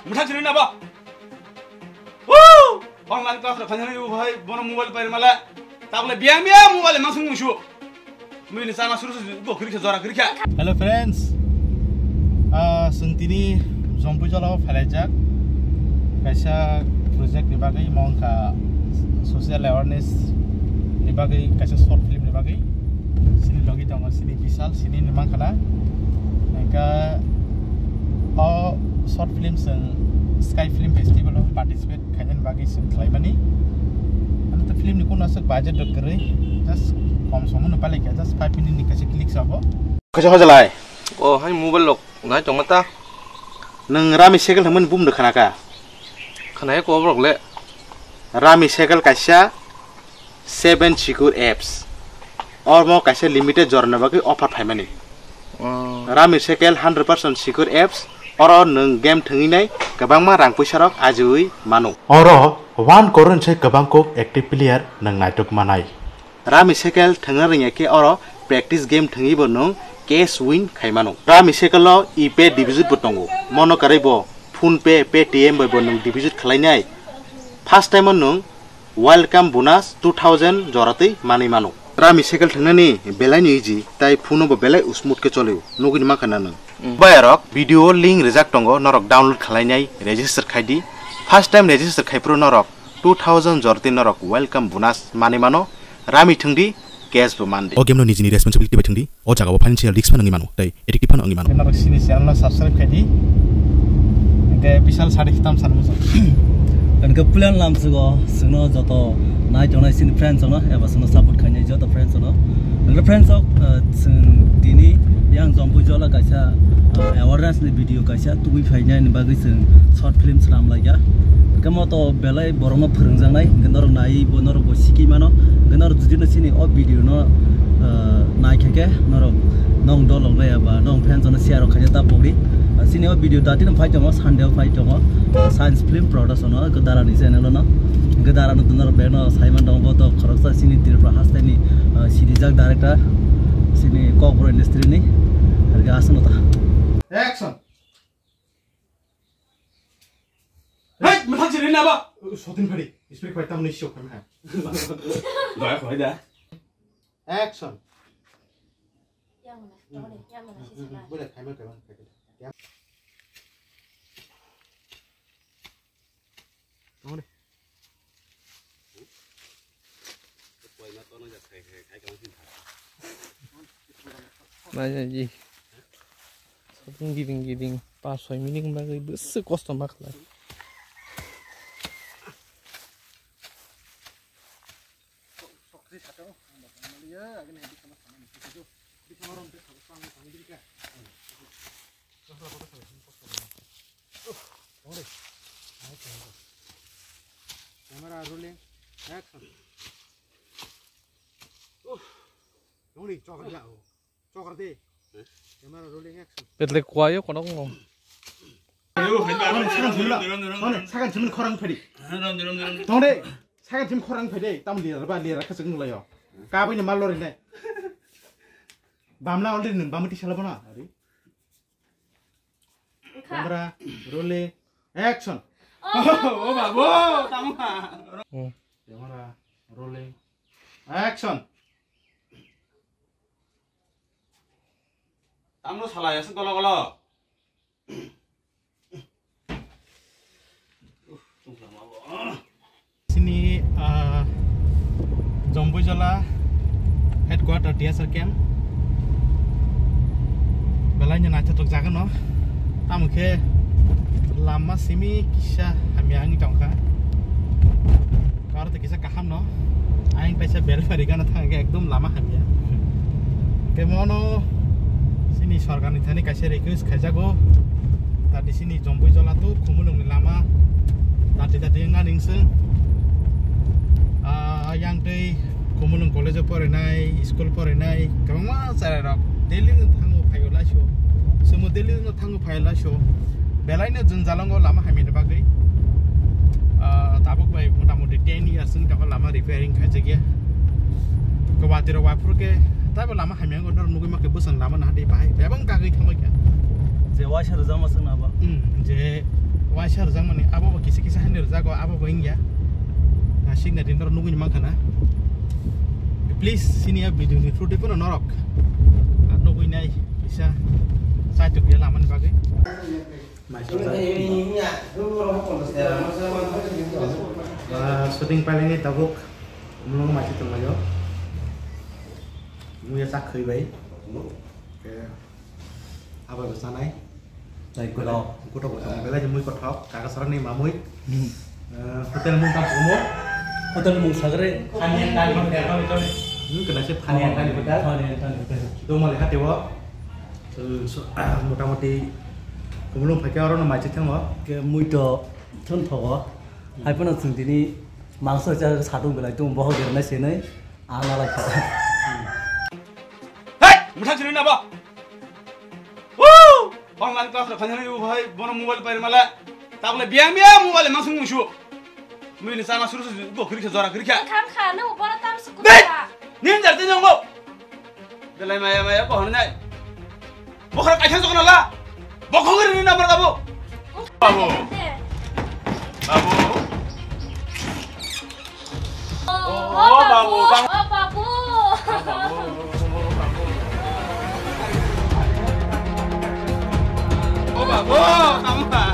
मुठा चिरना बा Woo! Online class ra khanya yu bhai bono mobile pair mala tabule biang mobile masung mushu mili sama suru go kiri jara kiri kya Hello friends sentini zombu jala phalajak kaisa project ni bagai mongka social awareness ni bagai kaisa short film ni bagai sini logi dong sini Vishal sini nimang khala naka short film seng Sky Film Festival of participate kanyan bagi sentlai mani anta film ni kono sak budget dot kare just kom somo no pale kya just 5 minute ni kasi click sabo kaja hojalai oh hai mobile lok na chong mata nang rami cycle hamen bum de khana ka khana ko brok le rami cycle kaisa 7 secure apps or mo kaisa limited jorna bagi offer phai mani rami cycle 100% secure apps Oro nung game thenginai kabang ma rang puisarok ajui manu. Oro 1 crore se kabang kok active player nang naitok manai. Rami cycle thengaring eke oro practice game thengi bo nung cash win khaimanu. Rami cycle lo ipe deposit botongo. Mono karaibo phone pay paytm bo nung deposit khlainai. First time nung welcome bonus 2000 jorati mani manu. Rami cycle thengnani belai ni ji tai phone bo belai usmut ke choleu. Nugini ma kana nung. Bayarok video link reject tongo norok download khalainai register khaidi first time register khaipro norok 2000 jorti norok welcome bonus mani mano rami thungdi cash bo mandi o game no nijini responsibility bai thungdi o jaga bo financial risk manangi mano dai addictive fan angi mano norok sini channel no subscribe khaidi ke Vishal sari khitam sanmu kan ke plan lam sugo sino joto nai jonai sin friends no eba sino support khainai joto friends no the friends of dini yang zombu jola kaisa awareness ni video kaisa tumi phaina ni bagi sing short film slam lagya kamo to belai boroma phurungjangnai gnor nai bonor bo siki mano gnor judino sini o video no nai kheke nor nong dolong le ba nong fans on share khaja ta pori sini o video dati no phai tomo sunday phai tomo science film production no gadara ni channel no gadara no gnor beno simon dong bo to khoroksa sini tirpra hastani sirijak director sini corporate industry ni harga asan ta action hey muठा चिरना बा sotin phari speak pai tam ni show kam ha doya khoi da action boleh kamera kawan Ngon Nanya ji. Satu giring pas 6 minit bagi besar kostum maklah. Camera rolling action Noni chokar ja chokar de camera rolling action Betle kuayo kono ngom. ayo hai ba Noni sagan chim khorang phadi Tongde sagan chim khorang phadi tam liar ba liar ka sing layo ka bai ni malori ne Bamla already nin bamuti shala bana ari Camera rolling action oh babo tamma Camera rolling action tamro salah ya sentolo kolo sini Zombu Jala headquarter DSR camp belanya nanti tuk jaga no tamu ke lama simi kisah kami angi tongka kalau tu kisah kaham no aing pesa verify kan thang ke ekdom lama kami ya kemono sini sorgar ni thani kasih request kajago tadi sini Zombu Jala tu kumunung ni lama tadi yang ningseng yang tadi kumunung college porenai school porenai kamu mah cara rok daily thangu phayola show semua daily thangu phayola show belai na jun jalongo lama kami ni bagai tabuk bai muda-mudi 10 years ni kalau lama repairing kaja kia kewatir wapur ke tapi lama kami yang orang nunggu makai bosan lama nah di bahai bebang kagai thamai kia je washar zama sing na ba je share jang mani abo kisi handir jago abo ingya na signa din nungin mangkana please sini ya video ni fruit pun norok nungin nai bisa satu dia laman bagai syuting paling ini tabuk mulung masih tengah muya sak khơi bay apa besar naik đây cô đo cô đo cái là mui cột thóc cả cái sợi này mà mui hotel mung tam semua hotel mung sagre khanian tadi betul ini kena sih khanian tadi betul itu mau lihat dewa motamoti kumulung pakai orang nama cita mau cái mui to thon thọ hai pun sừng tí ni mang sợi cha satu belai tu bao giờ này xem này ala lại hei mudah jadi apa wuh online class lo khanya yo bhai bono mobile pair mala tabule biang mobile masung mushu mili sama suruh go kiri zora kiri kya kan khana ubara tam sukura nin jar tin ngo belai maya ko honai bokhra kaisa jokna la bokhongir ni na barkabo babu babu oh babu oh babu oh babu tambah